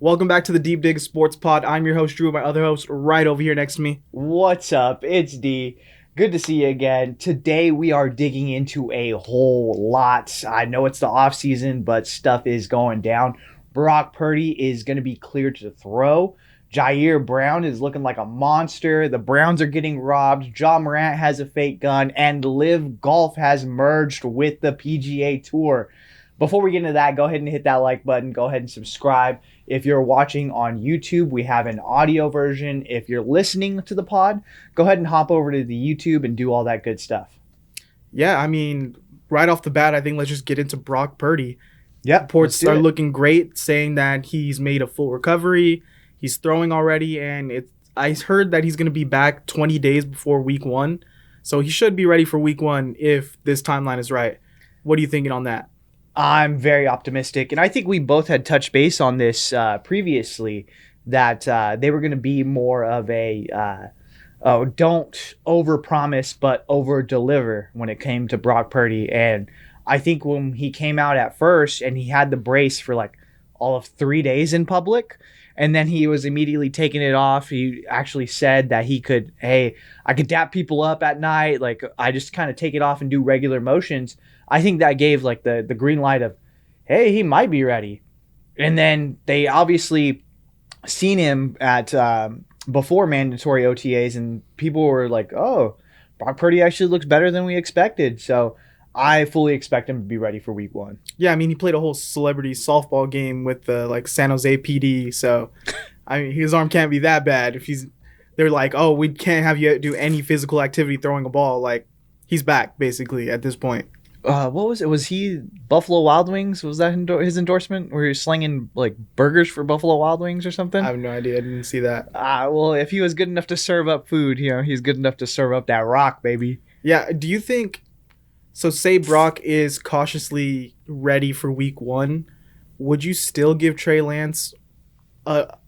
Welcome back to the Deep Dig Sports Pod. I'm your host, Drew, my other host right over here next to me. What's up? It's D. Good to see you again. Today we are digging into a whole lot. I know it's the off season, but stuff is going down. Brock Purdy is going to be cleared to throw. Jyaire Brown is looking like a monster. The Browns are getting robbed. Ja Morant has a fake gun. And LIV Golf has merged with the PGA Tour. Before we get into that, go ahead and hit that like button. Go ahead and subscribe. If you're watching on YouTube, we have an audio version. If you're listening to the pod, go ahead and hop over to the YouTube and do all that good stuff. Yeah, I mean, right off the bat, I think let's just get into Brock Purdy. Yep. Reports are looking great, saying that he's made a full recovery. He's throwing already, and I heard that he's going to be back 20 days before week one. So he should be ready for week one if this timeline is right. What are you thinking on that? I'm very optimistic, and I think we both had touched base on this previously, that they were going to be more of a don't overpromise but over-deliver when it came to Brock Purdy. And I think when he came out at first and he had the brace for like all of 3 days in public, and then he was immediately taking it off. He actually said that he could, hey, I could dap people up at night. Like, I just kind of take it off and do regular motions. I think that gave like the green light of, hey, he might be ready. And then they obviously seen him at before mandatory OTAs, and people were like, oh, Brock Purdy actually looks better than we expected. So I fully expect him to be ready for week one. Yeah, I mean, he played a whole celebrity softball game with the San Jose PD. So, I mean, his arm can't be that bad. They're like, oh, we can't have you do any physical activity throwing a ball. Like, he's back basically at this point. What was it? Was he Buffalo Wild Wings? Was that his endorsement where he was slinging like burgers for Buffalo Wild Wings or something? I have no idea. I didn't see that. Well, if he was good enough to serve up food, he's good enough to serve up that rock, baby. Yeah. Do you think? So say Brock is cautiously ready for week one. Would you still give Trey Lance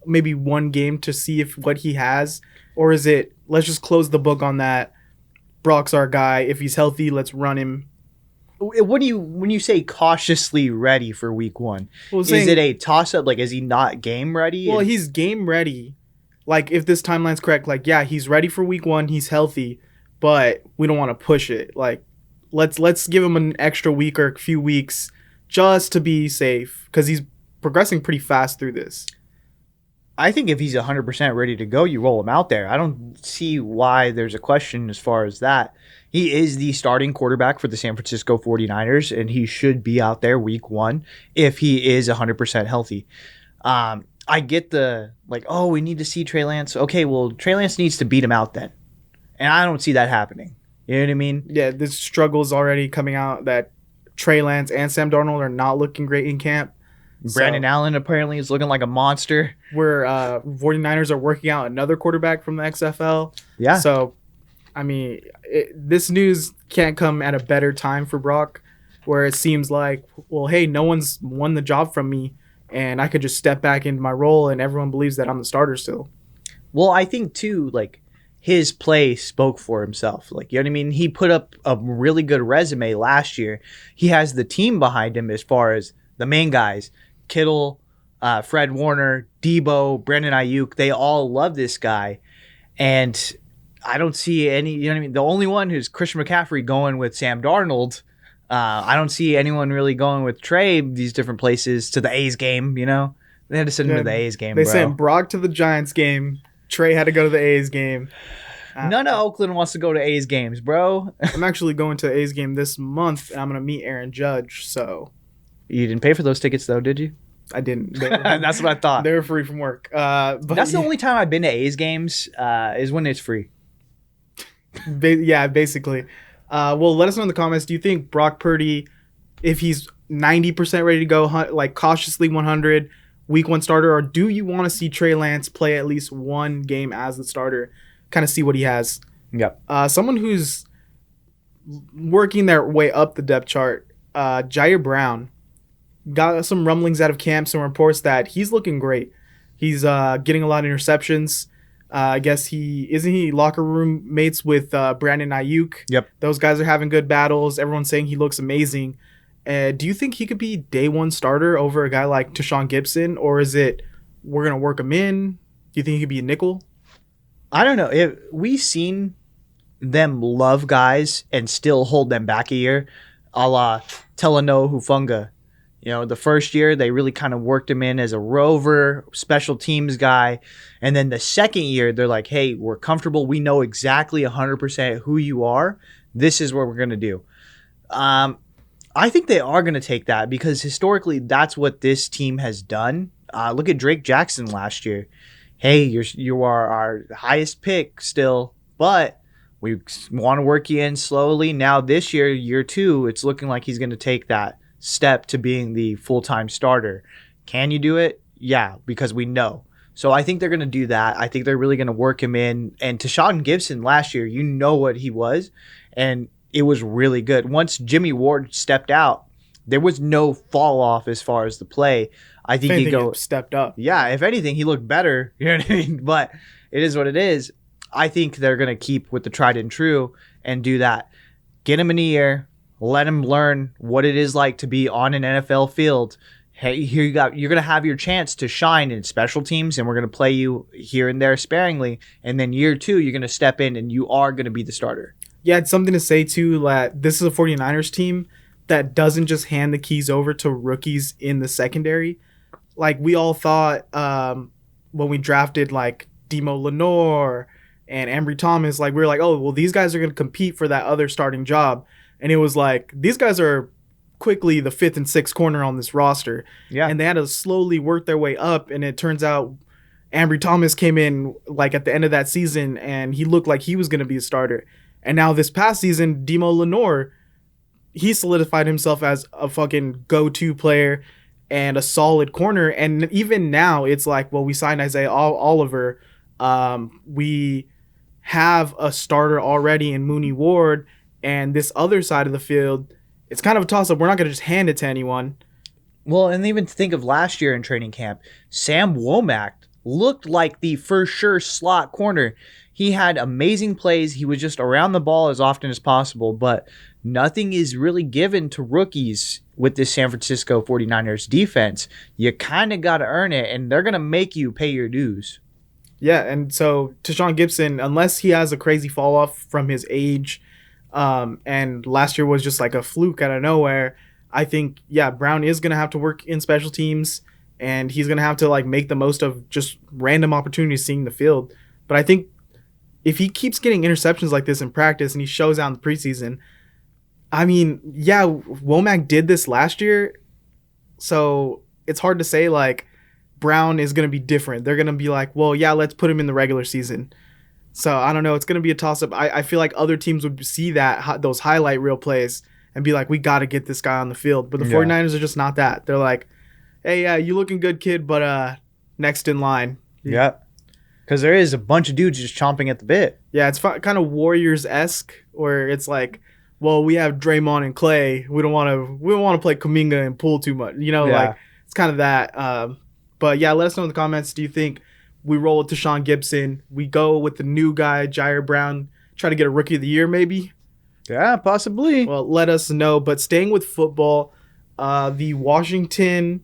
maybe one game to see what he has? Or is it, let's just close the book on that. Brock's our guy. If he's healthy, let's run him. When you say cautiously ready for week one, is it a toss-up? Like, is he not game ready? Well, he's game ready. Like, if this timeline's correct, like, yeah, he's ready for week one. He's healthy, but we don't want to push it. Like, let's give him an extra week or a few weeks just to be safe, because he's progressing pretty fast through this. I think if he's 100% ready to go, you roll him out there. I don't see why there's a question as far as that. He is the starting quarterback for the San Francisco 49ers, and he should be out there week one if he is 100% healthy. I get the, like, oh, we need to see Trey Lance. Okay, well, Trey Lance needs to beat him out then. And I don't see that happening. You know what I mean? Yeah, this struggle is already coming out that Trey Lance and Sam Darnold are not looking great in camp. Brandon Allen apparently is looking like a monster. Where 49ers are working out another quarterback from the XFL. Yeah. So, I mean, this news can't come at a better time for Brock, where it seems like, well, hey, no one's won the job from me, and I could just step back into my role, and everyone believes that I'm the starter still. Well, I think, too, like, his play spoke for himself. Like, you know what I mean? He put up a really good resume last year. He has the team behind him as far as the main guys. Kittle, Fred Warner, Debo, Brandon Ayuk, they all love this guy. And I don't see any, you know what I mean? The only one who's Christian McCaffrey going with Sam Darnold. I don't see anyone really going with Trey these different places to the A's game, you know? They had to send him to the A's game, They sent Brock to the Giants game. Trey had to go to the A's game. None of Oakland wants to go to A's games, bro. I'm actually going to the A's game this month, and I'm going to meet Aaron Judge, so... You didn't pay for those tickets, though, did you? I didn't. That's what I thought. They were free from work. But that's the only time I've been to A's games is when it's free. Yeah, basically. Well, let us know in the comments. Do you think Brock Purdy, if he's 90% ready to go, like cautiously 100, week one starter, or do you want to see Trey Lance play at least one game as the starter, kind of see what he has? Yep. Someone who's working their way up the depth chart, Jyaire Brown. Got some rumblings out of camp, some reports that he's looking great. He's getting a lot of interceptions. I guess he locker room mates with Brandon Ayuk. Yep. Those guys are having good battles. Everyone's saying he looks amazing. Do you think he could be day one starter over a guy like Tashawn Gibson, or is it we're gonna work him in? Do you think he could be a nickel? I don't know. If we've seen them love guys and still hold them back a year, a la Teleno Hufunga. You know, the first year they really kind of worked him in as a rover, special teams guy. And then the second year, they're like, hey, we're comfortable. We know exactly 100% who you are. This is what we're going to do. I think they are going to take that because historically that's what this team has done. Look at Drake Jackson last year. Hey, you are our highest pick still, but we want to work you in slowly. Now this year, year 2, it's looking like he's going to take that step to being the full-time starter. Can you do it? Yeah, because we know. So I think they're going to do that. I think they're really going to work him in. And Tashawn Gibson last year, you know what he was, and it was really good. Once Jimmy Ward stepped out, there was no fall off as far as the play. I think he stepped up. Yeah, if anything, he looked better. You know what I mean? But it is what it is. I think they're going to keep with the tried and true and do that. Get him in a year. Let him learn what it is like to be on an NFL field. Hey, here you're going to have your chance to shine in special teams, and we're going to play you here and there sparingly. And then year 2, you're going to step in, and you are going to be the starter. Yeah, it's something to say, too, that this is a 49ers team that doesn't just hand the keys over to rookies in the secondary. Like, we all thought when we drafted, like, Demo Lenore and Ambry Thomas, like, we were like, oh, well, these guys are going to compete for that other starting job. And it was like, these guys are quickly the 5th and 6th corner on this roster. Yeah. And they had to slowly work their way up. And it turns out Ambry Thomas came in like at the end of that season and he looked like he was going to be a starter. And now this past season, Demo Lenore, he solidified himself as a fucking go-to player and a solid corner. And even now it's like, well, we signed Isaiah Oliver. We have a starter already in Mooney Ward. And this other side of the field, it's kind of a toss-up. We're not going to just hand it to anyone. Well, and even think of last year in training camp, Sam Womack looked like the for sure slot corner. He had amazing plays. He was just around the ball as often as possible, but nothing is really given to rookies with this San Francisco 49ers defense. You kind of got to earn it, and they're going to make you pay your dues. Yeah, and so Tashawn Gibson, unless he has a crazy fall-off from his age, and last year was just like a fluke out of nowhere, I think, yeah, Brown is going to have to work in special teams, and he's going to have to like make the most of just random opportunities seeing the field. But I think if he keeps getting interceptions like this in practice and he shows out in the preseason, I mean, yeah, Womack did this last year, so it's hard to say like Brown is going to be different. They're going to be like, well, yeah, let's put him in the regular season. So I don't know. It's going to be a toss-up. I feel like other teams would see those highlight reel plays and be like, we got to get this guy on the field. But the 49ers are just not that. They're like, hey, yeah, you looking good, kid, but next in line. Yeah. Because there is a bunch of dudes just chomping at the bit. Yeah, it's kind of Warriors-esque where it's like, well, we have Draymond and Clay. We don't want to play Kuminga and Poole too much. You know, like it's kind of that. But yeah, let us know in the comments. Do you think we roll with Tashawn Gibson? We go with the new guy, Jyaire Brown, try to get a Rookie of the Year maybe? Yeah, possibly. Well, let us know. But staying with football, the Washington,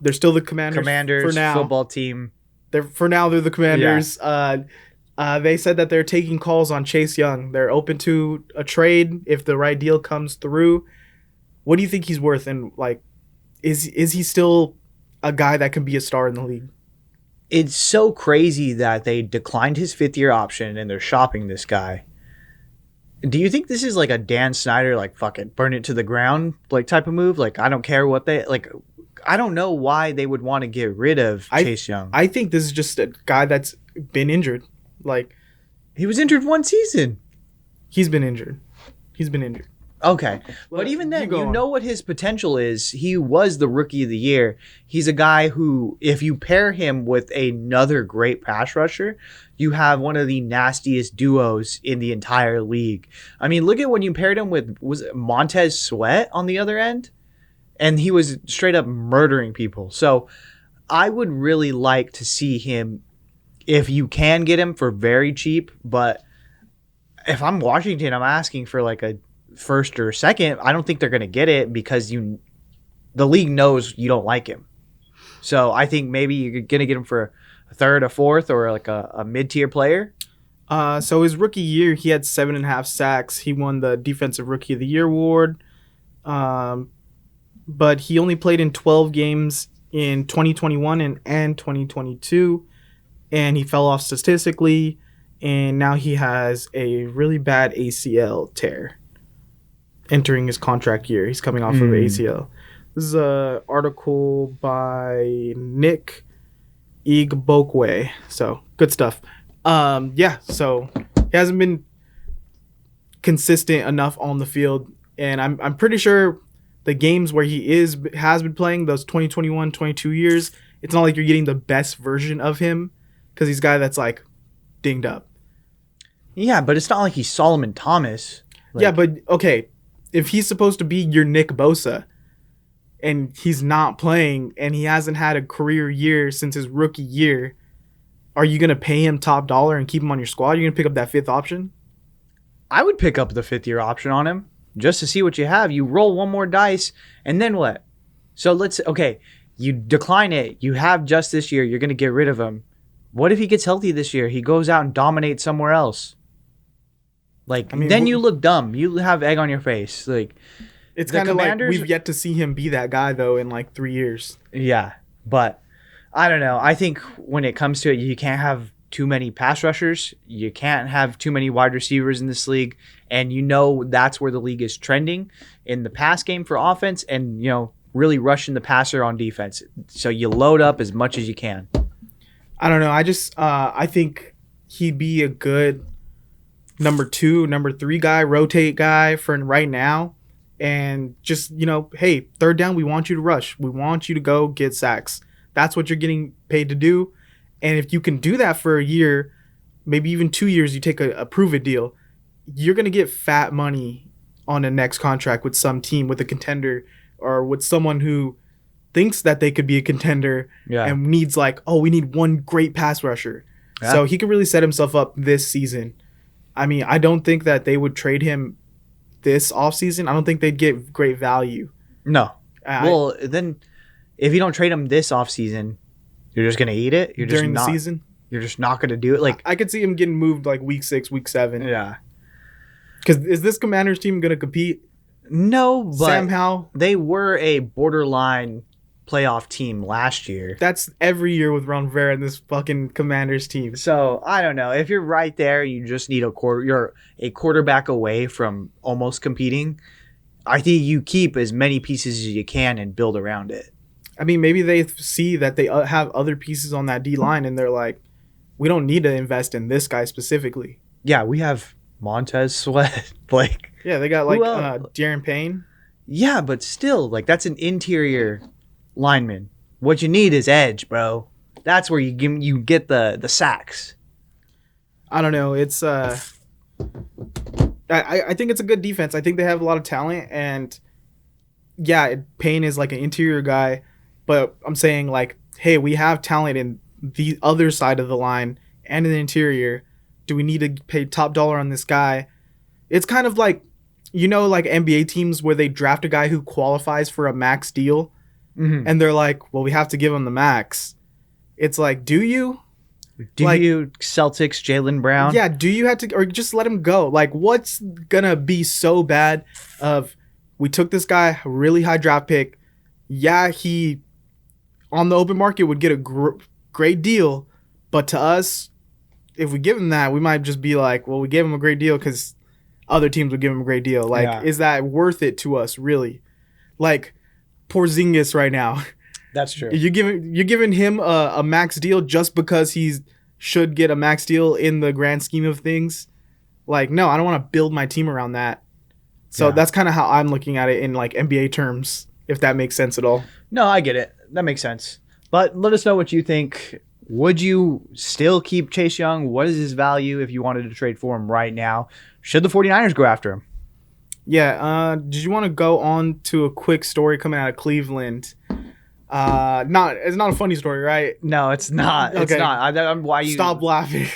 they're still the Commanders for now. Football team. They're the Commanders. Yeah. They said that they're taking calls on Chase Young. They're open to a trade if the right deal comes through. What do you think he's worth? And like, is he still a guy that can be a star in the league? It's so crazy that they declined his 5th-year option and they're shopping this guy. Do you think this is like a Dan Snyder, like, fucking burn it to the ground, like, type of move? Like, I don't care what they, like, I don't know why they would want to get rid of Chase Young. I think this is just a guy that's been injured. Like, he was injured one season. He's been injured. Okay. But even then, you know what his potential is. He was the Rookie of the Year. He's a guy who, if you pair him with another great pass rusher, you have one of the nastiest duos in the entire league. I mean, look at when you paired him with, was it Montez Sweat on the other end? And he was straight up murdering people. So I would really like to see him, if you can get him for very cheap. But if I'm Washington, I'm asking for like a first or second. I don't think they're going to get it because the league knows you don't like him. So I think maybe you're going to get him for a third, a fourth, or like a mid-tier player. So his rookie year, he had 7.5 sacks. He won the Defensive Rookie of the Year award. But he only played in 12 games in 2021 and 2022, and he fell off statistically, and now he has a really bad ACL tear entering his contract year. He's coming off of ACL. This is an article by Nick Igbokwe. So, good stuff. So he hasn't been consistent enough on the field, and I'm pretty sure the games where he has been playing, those 2021, 22 years, it's not like you're getting the best version of him because he's a guy that's like dinged up. Yeah, but it's not like he's Solomon Thomas. Yeah, but okay, if he's supposed to be your Nick Bosa and he's not playing and he hasn't had a career year since his rookie year, are you going to pay him top dollar and keep him on your squad? You're going to pick up that fifth option? I would pick up the fifth-year option on him just to see what you have. You roll one more dice, and then what? So you decline it. You have just this year. You're going to get rid of him. What if he gets healthy this year? He goes out and dominates somewhere else. Then you look dumb. You have egg on your face. It's kind of like we've yet to see him be that guy, though, in 3 years. Yeah, but I don't know. I think when it comes to it, you can't have too many pass rushers. You can't have too many wide receivers in this league. And that's where the league is trending in the pass game for offense and, really rushing the passer on defense. So you load up as much as you can. I don't know. I think he'd be a good number 2, number 3 guy, rotate guy for right now. And just, hey, third down, we want you to rush. We want you to go get sacks. That's what you're getting paid to do. And if you can do that for a year, maybe even 2 years, you take a prove-it deal, you're going to get fat money on a next contract with some team, with a contender, or with someone who thinks that they could be a contender and needs we need one great pass rusher. Yeah. So he could really set himself up this season. I mean, I don't think that they would trade him this offseason. I don't think they'd get great value. No. Then if you don't trade him this offseason, you're just going to eat it? During the season? You're just not going to do it? I could see him getting moved week 6, week 7. Yeah. Because is this Commanders team going to compete? No, but somehow they were a borderline playoff team last year. That's every year with Ron Rivera and this fucking Commanders team. So I don't know. If you're right there, you just need you're a quarterback away from almost competing. I think you keep as many pieces as you can and build around it. I mean, maybe they see that they have other pieces on that D line and they're like, we don't need to invest in this guy specifically. Yeah, we have Montez Sweat. Yeah, they got Darren Payne. Yeah, but still, that's an interior lineman. What you need is edge, bro. That's where you get the sacks. I don't know. It's I think it's a good defense. I think they have a lot of talent, and yeah, Payne is an interior guy, but I'm saying hey, we have talent in the other side of the line and in the interior. Do we need to pay top dollar on this guy? It's kind of NBA teams where they draft a guy who qualifies for a max deal, and they're like, well, we have to give him the max. It's do you? Do you Celtics Jayre Brown? Yeah, do you have to, or just let him go? What's gonna be so bad of we took this guy, a really high draft pick. Yeah, he on the open market would get a great deal, but to us, if we give him that, we might just be well, we gave him a great deal because other teams would give him a great deal. Is that worth it to us, really? Porzingis right now. That's true. You're giving him a max deal just because he should get a max deal in the grand scheme of things. No, I don't want to build my team around that. So that's kind of how I'm looking at it in NBA terms, if that makes sense at all. No, I get it. That makes sense. But let us know what you think. Would you still keep Chase Young? What is his value if you wanted to trade for him right now? Should the 49ers go after him? Yeah. Did you want to go on to a quick story coming out of Cleveland? It's not a funny story, right? No, it's not. Okay. It's not. Why you stop laughing?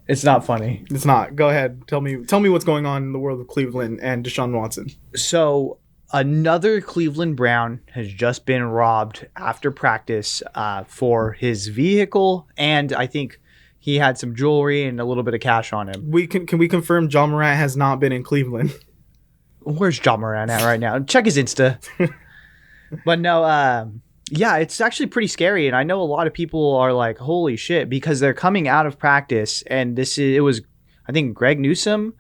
It's not funny. It's not. Go ahead. Tell me what's going on in the world of Cleveland and Deshaun Watson. So Another Cleveland Brown has just been robbed after practice for his vehicle, and I think he had some jewelry and a little bit of cash on him. Can we confirm John Morant has not been in Cleveland? Where's John Morant at right now? Check his Insta. But no, yeah, it's actually pretty scary, and I know a lot of people are like, "Holy shit!" because they're coming out of practice, and it was, I think, Greg Newsome.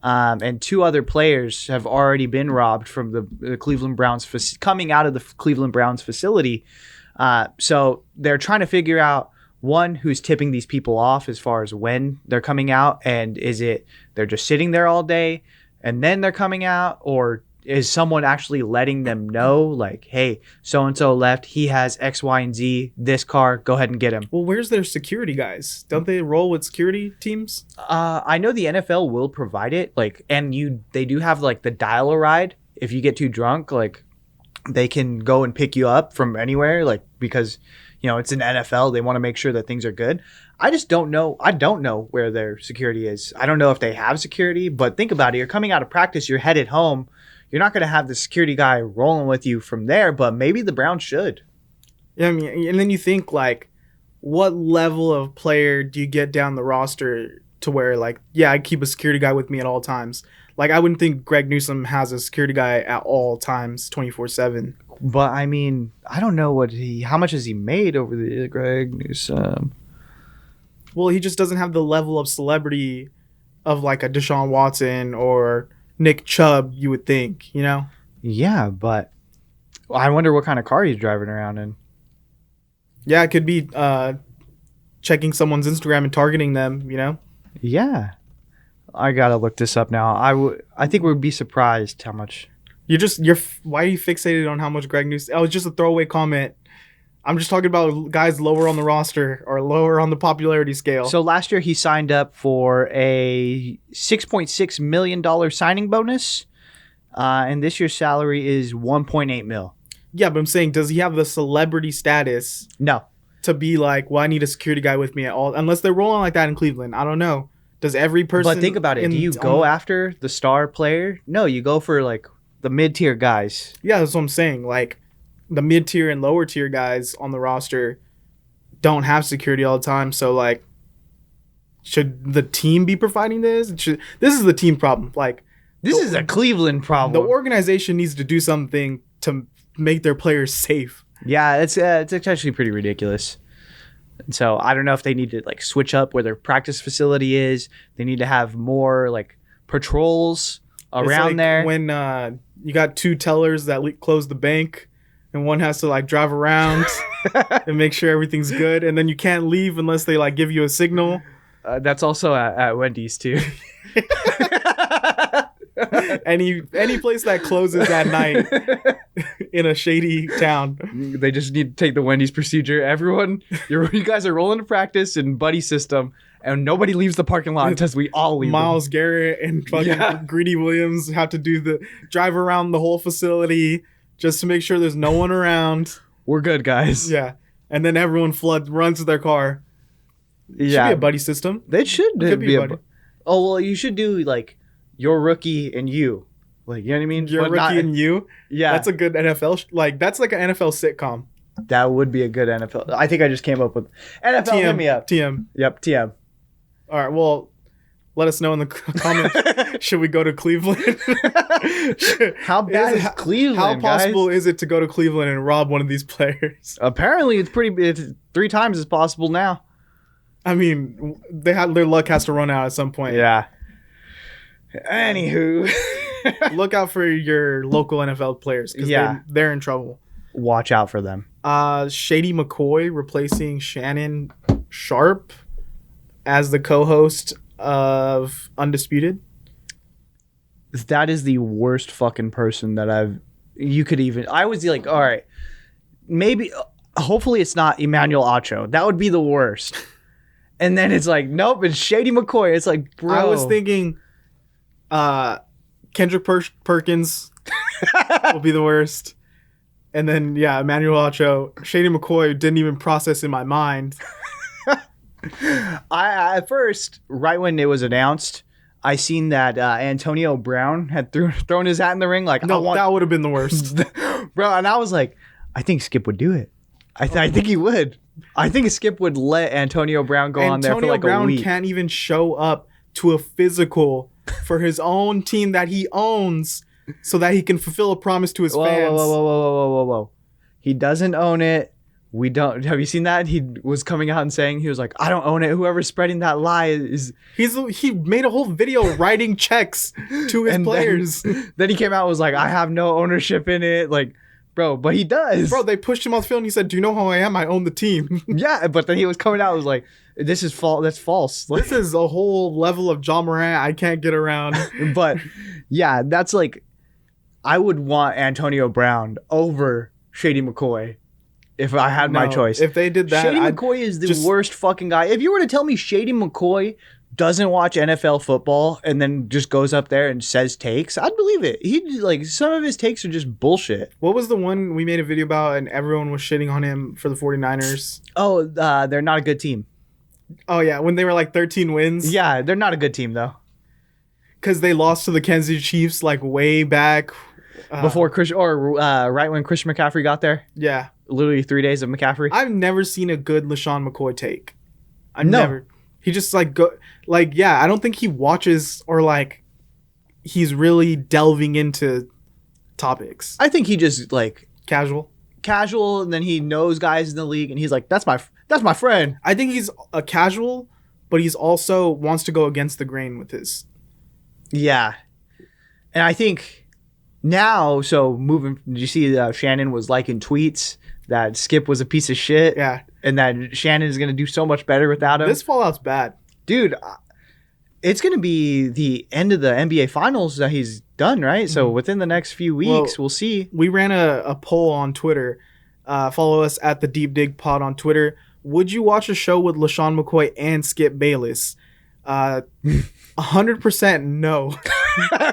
And 2 other players have already been robbed from the Cleveland Browns coming out of the Cleveland Browns facility. So they're trying to figure out, one, who's tipping these people off as far as when they're coming out, and is it they're just sitting there all day and then they're coming out, or is someone actually letting them know, like, hey, so-and-so left, he has X, Y, and Z, this car, go ahead and get him. Well, where's their security guys? Don't they roll with security teams? I know the NFL will provide it, like, and they do have, like, the dial-a-ride. If you get too drunk, like, they can go and pick you up from anywhere, like, because, you know, it's an NFL, they want to make sure that things are good. I just don't know. I don't know where their security is. I don't know if they have security, but think about it. You're coming out of practice, you're headed home. You're not going to have the security guy rolling with you from there, but maybe the Browns should. Yeah, I mean, and then you think, like, what level of player do you get down the roster to where, like, yeah, I keep a security guy with me at all times. Like, I wouldn't think Greg Newsome has a security guy at all times, 24/7. But I mean, I don't know how much has he made over the Greg Newsome. Well, he just doesn't have the level of celebrity of, like, a Deshaun Watson or Nick Chubb, you would think, you know? Yeah, but I wonder what kind of car he's driving around in. Yeah, it could be checking someone's Instagram and targeting them, you know? Yeah. I got to look this up now. I think we'd be surprised how much. Why are you fixated on how much Greg Newsome? Oh, it's just a throwaway comment. I'm just talking about guys lower on the roster or lower on the popularity scale. So last year he signed up for a $6.6 million signing bonus, and this year's salary is $1.8 million. Yeah, but I'm saying, does he have the celebrity status? No. To be like, well, I need a security guy with me at all, unless they're rolling like that in Cleveland. I don't know. Does every person? But think about it. Do you go after the star player? No, you go for like the mid-tier guys. Yeah, that's what I'm saying. Like, the mid-tier and lower-tier guys on the roster don't have security all the time. So, like, should the team be providing this? This is the team problem. Like, this is a Cleveland problem. The organization needs to do something to make their players safe. Yeah, it's actually pretty ridiculous. And so I don't know if they need to, like, switch up where their practice facility is. They need to have more, like, patrols around there. When you got 2 tellers that close the bank, and one has to, like, drive around and make sure everything's good, and then you can't leave unless they, like, give you a signal. That's also at Wendy's too. any place that closes at night in a shady town, they just need to take the Wendy's procedure. Everyone, you guys are rolling to practice in buddy system, and nobody leaves the parking lot until we all leave. Myles Garrett and fucking Greedy Williams have to drive around the whole facility just to make sure there's no one around. We're good, guys. Yeah, and then everyone runs to their car. Yeah, should be a buddy system. It should be a buddy. Oh well, you should do like your rookie and you, like, you know what I mean. Your rookie and you. Yeah, that's a good NFL. That's like an NFL sitcom. That would be a good NFL. I think I just came up with NFL. TM, hit me up. TM. Yep, TM. All right. Well, let us know in the comments. Should we go to Cleveland? How bad is Cleveland? How possible is it to go to Cleveland and rob one of these players? Apparently, it's 3 times as possible now. I mean, their luck has to run out at some point. Yeah. Anywho, look out for your local NFL players because they're in trouble. Watch out for them. Shady McCoy replacing Shannon Sharpe as the co-host of Undisputed. That is the worst fucking person that I was like, all right, maybe, hopefully it's not Emmanuel Acho. That would be the worst. And then it's like, nope, it's Shady McCoy. It's like, bro. I was thinking Kendrick Perkins will be the worst. And then, yeah, Emmanuel Acho. Shady McCoy didn't even process in my mind. I at first, right when it was announced, I seen that Antonio Brown had thrown his hat in the ring. Like, No, that would have been the worst. Bro, and I was like, I think Skip would do it. I think he would. I think Skip would let Antonio Brown go on there for like Antonio Brown a week. can't even show up to a physical for his own team that he owns so that he can fulfill a promise to his fans. Whoa. He doesn't own it. We don't. Have you seen that? He was coming out and saying, he was like, I don't own it. Whoever's spreading that lie is... He made a whole video writing checks to his players. Then he came out and was like, I have no ownership in it. Like, bro, but he does. Bro, they pushed him off the field and he said, do you know who I am? I own the team. Yeah, but then he was coming out and was like, this is false. That's false. Like, this is a whole level of John Morant I can't get around. But yeah, that's like, I would want Antonio Brown over Shady McCoy if I had my choice. If they did that, Shady McCoy is the worst fucking guy. If you were to tell me Shady McCoy doesn't watch NFL football and then just goes up there and says takes, I'd believe it. He like, some of his takes are just bullshit. What was the one we made a video about and everyone was shitting on him for the 49ers? Oh, they're not a good team. Oh yeah, when they were like 13 wins. Yeah, they're not a good team though. Because they lost to the Kansas City Chiefs like way back. Before right when Christian McCaffrey got there. Yeah. Literally 3 days of McCaffrey. I've never seen a good LeSean McCoy take. Never. He just like I don't think he watches or like he's really delving into topics. I think he just like casual, and then he knows guys in the league and he's like, that's my friend. I think he's a casual, but he's also wants to go against the grain with his. Yeah. And I think now, so moving, did you see Shannon was liking tweets that Skip was a piece of shit? Yeah. And that Shannon is going to do so much better without him. This fallout's bad. Dude, it's going to be the end of the NBA Finals that he's done, right? So within the next few weeks, we'll see. We ran a poll on Twitter. Follow us at the Deep Dig Pod on Twitter. Would you watch a show with LeSean McCoy and Skip Bayless? 100% no.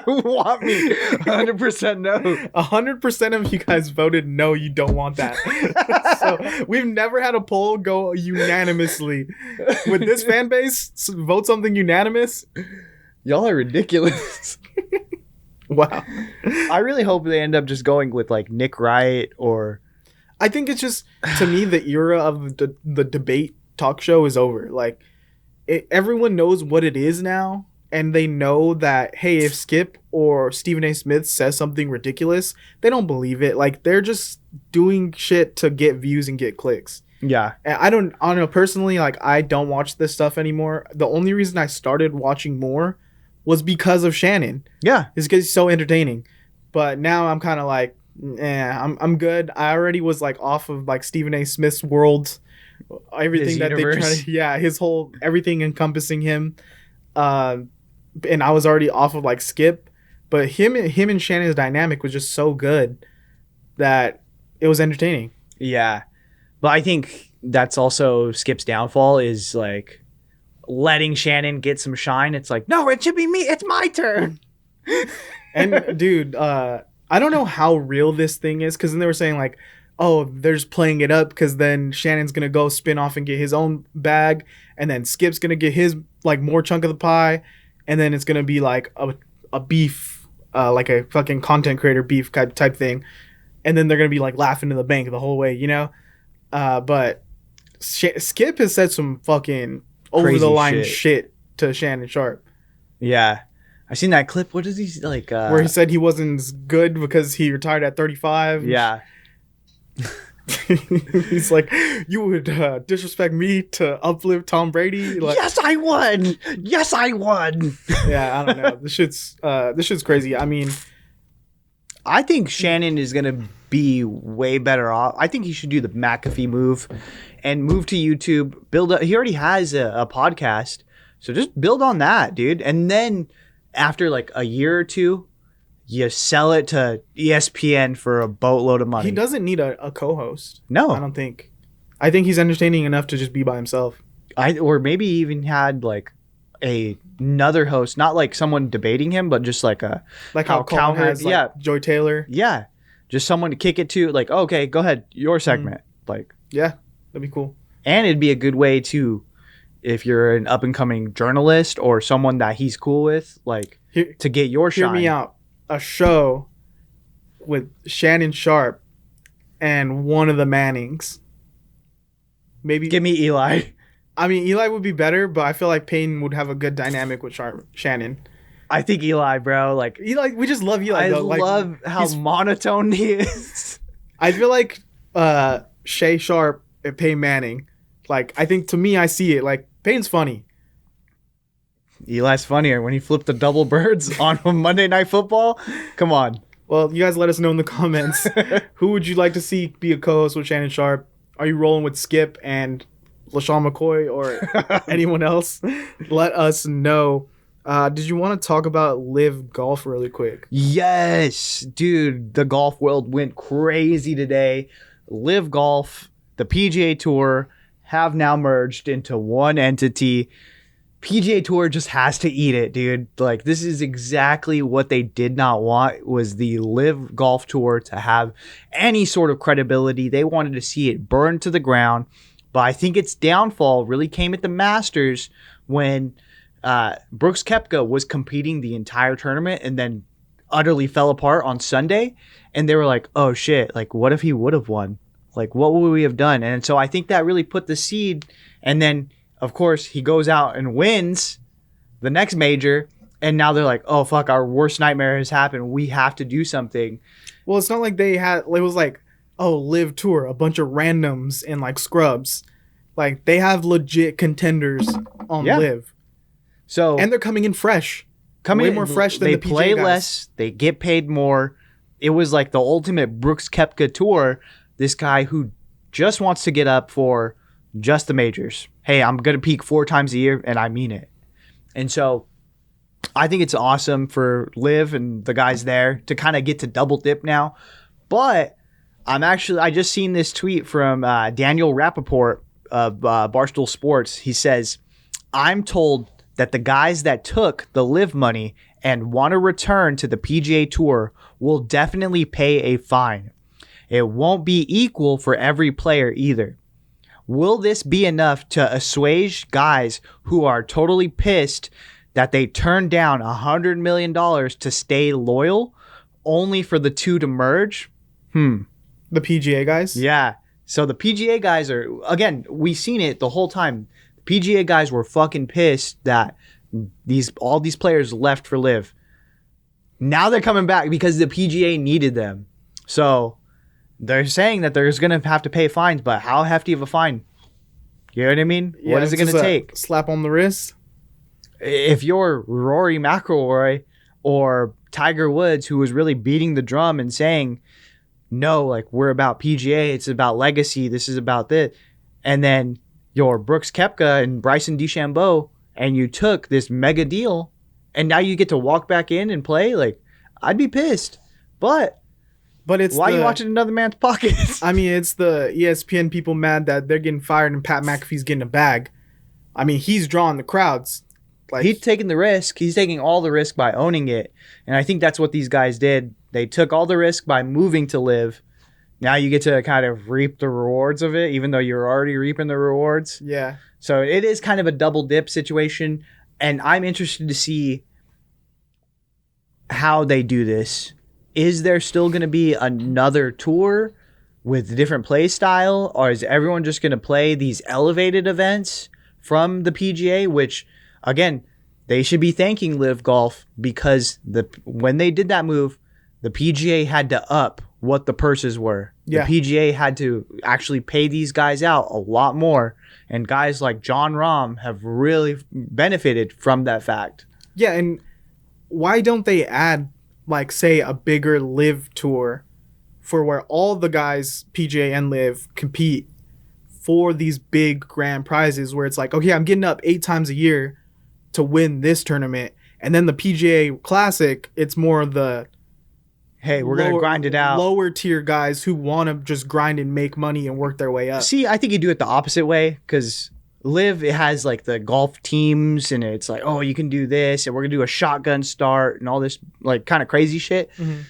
Want me? 100% no. 100% of you guys voted no, you don't want that. So we've never had a poll go unanimously. With this fan base, vote something unanimous. Y'all are ridiculous. Wow. I really hope they end up just going with like Nick Wright or... I think it's just, to me, the era of the debate talk show is over. Like, everyone knows what it is now. And they know that, hey, if Skip or Stephen A. Smith says something ridiculous, they don't believe it. Like, they're just doing shit to get views and get clicks. Yeah. And I don't know, personally, like, I don't watch this stuff anymore. The only reason I started watching more was because of Shannon. Yeah. It's because he's so entertaining. But now I'm kind of like, I'm good. I already was, like, off of, like, Stephen A. Smith's world. Everything his that universe. they try to... Yeah, his whole... Everything encompassing him. And I was already off of like Skip, but him and Shannon's dynamic was just so good that it was entertaining. Yeah. But I think that's also Skip's downfall is like letting Shannon get some shine. It's like, no, it should be me. It's my turn. And dude, I don't know how real this thing is. Cause then they were saying like, oh, they're just playing it up. Cause then Shannon's going to go spin off and get his own bag. And then Skip's going to get his like more chunk of the pie. And then it's going to be like a beef, like a fucking content creator beef type thing. And then they're going to be like laughing in the bank the whole way, you know? But Skip has said some fucking over the line shit to Shannon Sharpe. Yeah. I seen that clip. What is he like? Where he said he wasn't as good because he retired at 35. Yeah. He's like, you would disrespect me to uplift Tom Brady. Like, yes, I won. Yeah, I don't know. This shit's crazy. I mean, I think Shannon is gonna be way better off. I think he should do the McAfee move and move to YouTube. He already has a podcast, so just build on that, dude. And then after like a year or two, you sell it to ESPN for a boatload of money. He doesn't need a co-host. No. I don't think. I think he's entertaining enough to just be by himself. Or maybe even had like another host, not like someone debating him, but just like how Colin has like Joy Taylor. Yeah. Just someone to kick it to, like, okay, go ahead, your segment. Like, yeah, that'd be cool. And it'd be a good way to if you're an up and coming journalist or someone that he's cool with, like to get your shine. Hear me out. A show with Shannon Sharpe and one of the Mannings. Maybe give me Eli. I mean, Eli would be better, but I feel like Payne would have a good dynamic with Shannon. I think Eli, bro. Like Eli, we just love Eli. I though. love how monotone he is. I feel like Shay Sharpe and Payne Manning. Like, I think to me, I see it. Like, Payne's funny. Eli's funnier when he flipped the double birds on Monday Night Football. Come on. Well, you guys let us know in the comments. Who would you like to see be a co-host with Shannon Sharpe? Are you rolling with Skip and LeSean McCoy or anyone else? Let us know. Did you want to talk about LIV Golf really quick? Yes, dude. The golf world went crazy today. LIV Golf, the PGA Tour have now merged into one entity. PGA Tour just has to eat it, dude. Like, this is exactly what they did not want, was the LIV Golf Tour to have any sort of credibility. They wanted to see it burn to the ground. But I think its downfall really came at the Masters when Brooks Koepka was competing the entire tournament and then utterly fell apart on Sunday. And they were like, oh, shit. Like, what if he would have won? Like, what would we have done? And so I think that really put the seed. And then, of course, he goes out and wins the next major. And now they're like, oh, fuck, our worst nightmare has happened. We have to do something. Well, it's not like they had, it was like, oh, LIV Tour, a bunch of randoms and like scrubs. Like, they have legit contenders on LIV. So, and they're coming in fresh. Way more fresh than the PGA guys. They play less. They get paid more. It was like the ultimate Brooks Koepka tour. This guy who just wants to get up for just the majors. Hey, I'm going to peak 4 times a year, and I mean it. And so I think it's awesome for LIV and the guys there to kind of get to double dip now. But I just seen this tweet from Daniel Rappaport of Barstool Sports. He says, I'm told that the guys that took the LIV money and want to return to the PGA Tour will definitely pay a fine. It won't be equal for every player either. Will this be enough to assuage guys who are totally pissed that they turned down $100 million to stay loyal only for the two to merge? The PGA guys? Yeah. So the PGA guys are, again, we've seen it the whole time. The PGA guys were fucking pissed that all these players left for LIV. Now they're coming back because the PGA needed them. So they're saying that they're going to have to pay fines, but how hefty of a fine? You know what I mean? Yeah, what is it going to take? Slap on the wrist? If you're Rory McIlroy or Tiger Woods, who was really beating the drum and saying, no, like, we're about PGA, it's about legacy, this is about this. And then you're Brooks Koepka and Bryson DeChambeau, and you took this mega deal, and now you get to walk back in and play, like, I'd be pissed. But it's why are you watching another man's pockets? I mean, it's the ESPN people mad that they're getting fired and Pat McAfee's getting a bag. I mean, he's drawing the crowds. Like, he's taking the risk. He's taking all the risk by owning it. And I think that's what these guys did. They took all the risk by moving to LIV. Now you get to kind of reap the rewards of it, even though you're already reaping the rewards. Yeah. So it is kind of a double dip situation. And I'm interested to see how they do this. Is there still going to be another tour with a different play style? Or is everyone just going to play these elevated events from the PGA, which, again, they should be thanking LIV Golf because when they did that move, the PGA had to up what the purses were. Yeah. The PGA had to actually pay these guys out a lot more. And guys like Jon Rahm have really benefited from that fact. Yeah, and why don't they add, like, say, a bigger LIV tour for where all the guys, PGA and LIV, compete for these big grand prizes where it's like, okay, I'm getting up 8 times a year to win this tournament. And then the PGA Classic, it's more of the, hey, we're going to grind it out. Lower tier guys who want to just grind and make money and work their way up. See, I think you do it the opposite way because LIV, it has like the golf teams and it's like, oh, you can do this and we're going to do a shotgun start and all this like kind of crazy shit. Mm-hmm.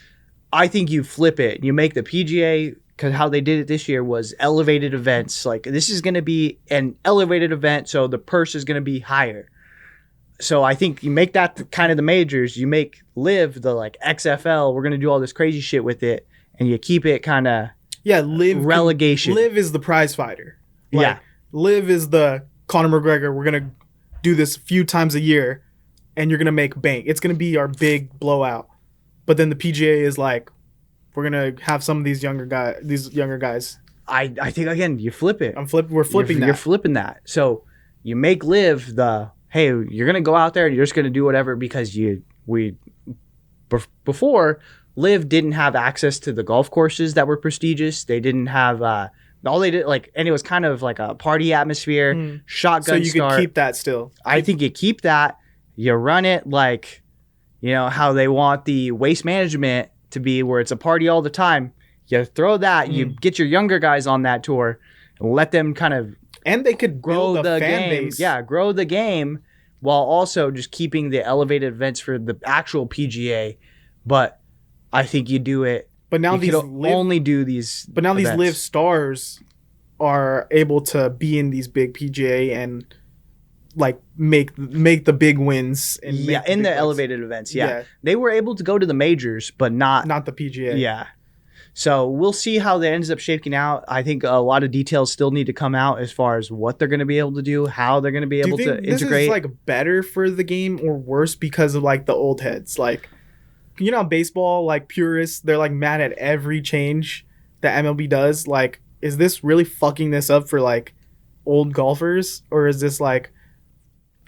I think you flip it. You make the PGA because how they did it this year was elevated events. Like, this is going to be an elevated event, so the purse is going to be higher. So I think you make that kind of the majors. You make LIV the like XFL. We're going to do all this crazy shit with it, and you keep it kind of LIV relegation. LIV is the prize fighter. Yeah. LIV is the Conor McGregor. We're going to do this a few times a year, and you're going to make bank. It's going to be our big blowout. But then the PGA is like, we're going to have some of these younger guys. I think, again, you flip it. We're flipping that. You're flipping that. So you make LIV the, hey, you're going to go out there and you're just going to do whatever because before, LIV didn't have access to the golf courses that were prestigious. They didn't have, all they did, like, and it was kind of like a party atmosphere, shotgun So you could keep that still. I think you keep that. You run it like, you know, how they want the waste management to be, where it's a party all the time. You throw that, you get your younger guys on that tour and let them kind of, and they could grow the fan game. base. Yeah, grow the game while also just keeping the elevated events for the actual PGA. But I think you do it. But now these only do these. But now events. These LIV stars are able to be in these big PGA and like make the big wins. And in the elevated events. Yeah, they were able to go to the majors, but not the PGA. Yeah. So we'll see how that ends up shaking out. I think a lot of details still need to come out as far as what they're going to be able to do, how they're going to be able to integrate. This is like better for the game or worse because of like the old heads? Like, you know, baseball, like purists, they're like mad at every change that MLB does. Like, is this really fucking this up for like old golfers, or is this like,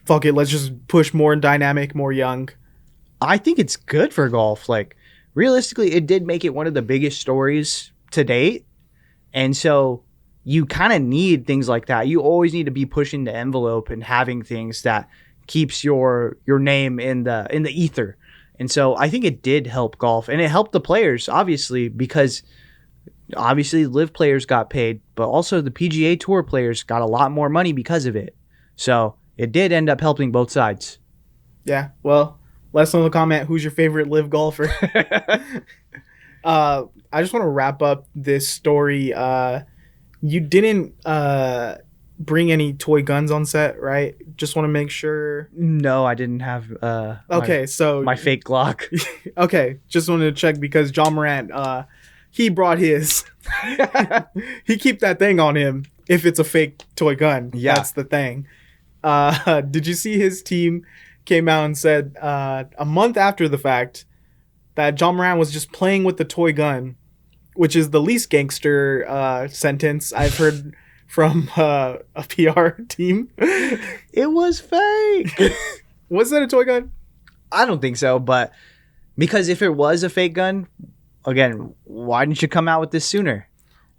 fuck it, let's just push more dynamic, more young? I think it's good for golf. Like, realistically, it did make it one of the biggest stories to date. And so you kind of need things like that. You always need to be pushing the envelope and having things that keeps your name in the ether. And so I think it did help golf, and it helped the players, obviously, because obviously LIV players got paid, but also the PGA Tour players got a lot more money because of it. So it did end up helping both sides. Yeah, well, let us know in the comment who's your favorite LIV golfer. I just want to wrap up this story. You didn't bring any toy guns on set, right? Just want to make sure. No, I didn't have my fake Glock. Okay, just wanted to check because John Morant, he brought his. He keep that thing on him if it's a fake toy gun. Yeah. That's the thing. Did you see his team came out and said a month after the fact that John Morant was just playing with the toy gun, which is the least gangster sentence I've heard from a PR team. It was fake. Was that a toy gun? I don't think so, but because if it was a fake gun, again, why didn't you come out with this sooner?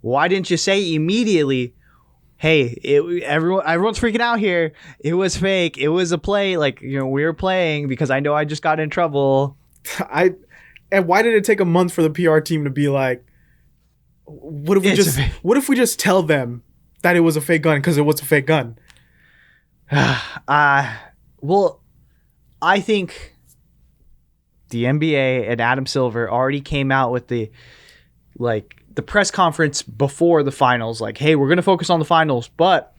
Why didn't you say immediately, hey, everyone's freaking out here. It was fake. It was a play. Like, you know, we were playing because I know I just got in trouble. And why did it take a month for the PR team to be like, what if we just tell them that it was a fake gun because it was a fake gun? Well, I think the NBA and Adam Silver already came out with the press conference before the finals, like, hey, we're going to focus on the finals, but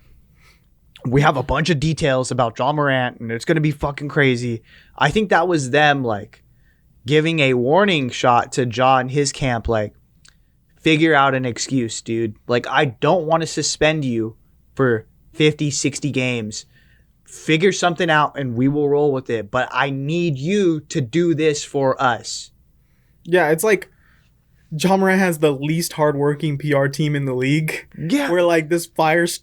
we have a bunch of details about John Morant and it's going to be fucking crazy. I think that was them like giving a warning shot to Ja and his camp, like, figure out an excuse, dude. Like, I don't want to suspend you for 50, 60 games. Figure something out and we will roll with it. But I need you to do this for us. Yeah, it's like John Morant has the least hardworking PR team in the league. Yeah. Where, like, this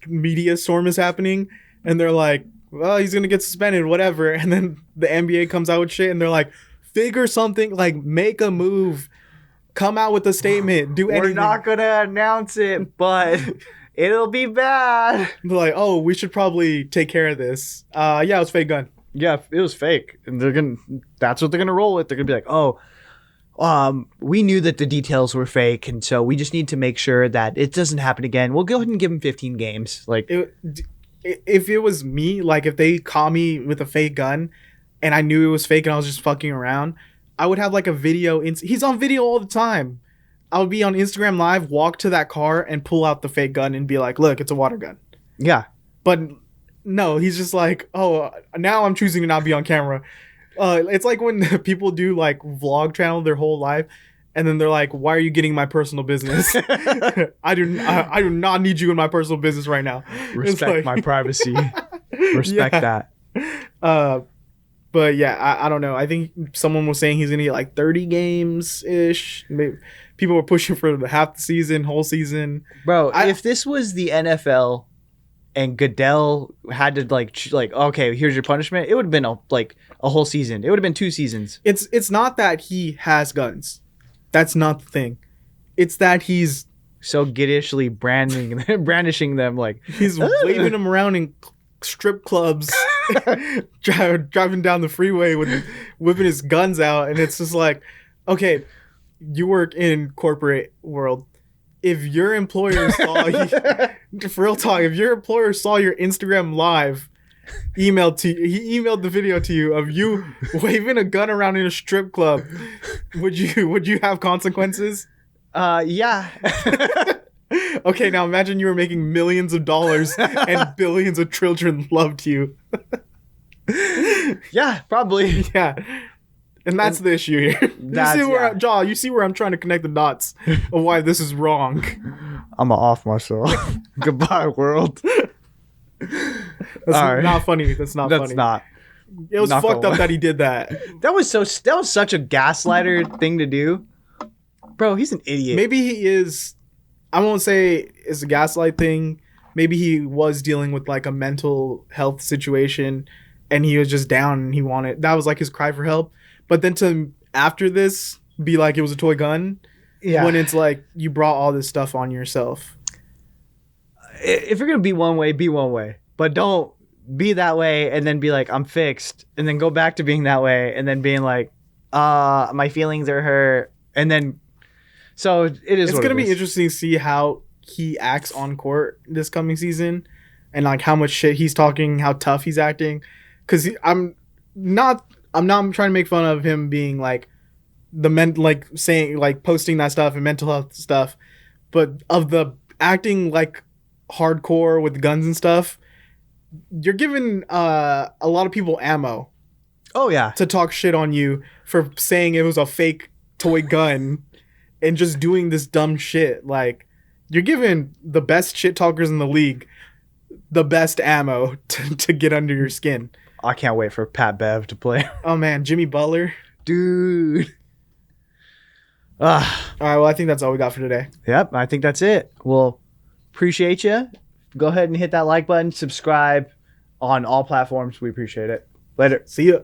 media storm is happening and they're like, well, he's going to get suspended, whatever. And then the NBA comes out with shit and they're like, figure something, like, make a move. Come out with a statement. Do anything. We're not going to announce it, but it'll be bad. They're like, oh, we should probably take care of this. Yeah, it was a fake gun. Yeah, it was fake. And that's what they're going to roll with. They're going to be like, oh, we knew that the details were fake, and so we just need to make sure that it doesn't happen again. We'll go ahead and give him 15 games. Like, if it was me, like, if they caught me with a fake gun and I knew it was fake and I was just fucking around, I would have like a video. He's on video all the time. I'll be on Instagram Live, walk to that car, and pull out the fake gun and be like, "Look, it's a water gun." Yeah. But no, he's just like, "Oh, now I'm choosing to not be on camera." It's like when people do like vlog channel their whole life, and then they're like, "Why are you getting my personal business?" I do not need you in my personal business right now. Respect my privacy. Respect that. But yeah, I don't know. I think someone was saying he's gonna get like 30 games ish. People were pushing for the half the season, whole season. Bro, if this was the NFL and Goodell had to like okay, here's your punishment, it would have been a whole season. It would have been 2 seasons. It's not that he has guns. That's not the thing. It's that he's so giddishly brandishing them like he's waving them around in strip clubs, driving down the freeway with whipping his guns out, and it's just like, okay, you work in corporate world. If your employer saw you, for real talk, if your employer saw your Instagram Live, he emailed the video to you of you waving a gun around in a strip club, would you have consequences? Yeah. Okay, now imagine you were making millions of dollars and billions of children loved you. Yeah, probably. Yeah. And that's the issue here. You see where I'm trying to connect the dots of why this is wrong. I'm gonna off myself. Goodbye, world. That's not funny. That's not funny. That's not. It was fucked up that he did that. That was such a gaslighter thing to do. Bro, he's an idiot. Maybe he is. I won't say it's a gaslight thing. Maybe he was dealing with like a mental health situation and he was just down and that was like his cry for help. But then to after this be like it was a toy gun, when it's like you brought all this stuff on yourself. If you're gonna be one way, but don't be that way and then be like I'm fixed, and then go back to being that way and then being like, my feelings are hurt, and then so it is. It's gonna be interesting to see how he acts on court this coming season, and like how much shit he's talking, how tough he's acting, because I'm not trying to make fun of him being like like saying like posting that stuff and mental health stuff, but of the acting like hardcore with guns and stuff, you're giving a lot of people ammo. Oh yeah, to talk shit on you for saying it was a fake toy gun and just doing this dumb shit. Like you're giving the best shit talkers in the league the best ammo to get under your skin. I can't wait for Pat Bev to play. Oh man, Jimmy Butler, dude. All right, well I think that's all we got for today. Yep, I think that's it. Well, appreciate you. Go ahead and hit that like button, subscribe on all platforms. We appreciate it. Later. See ya.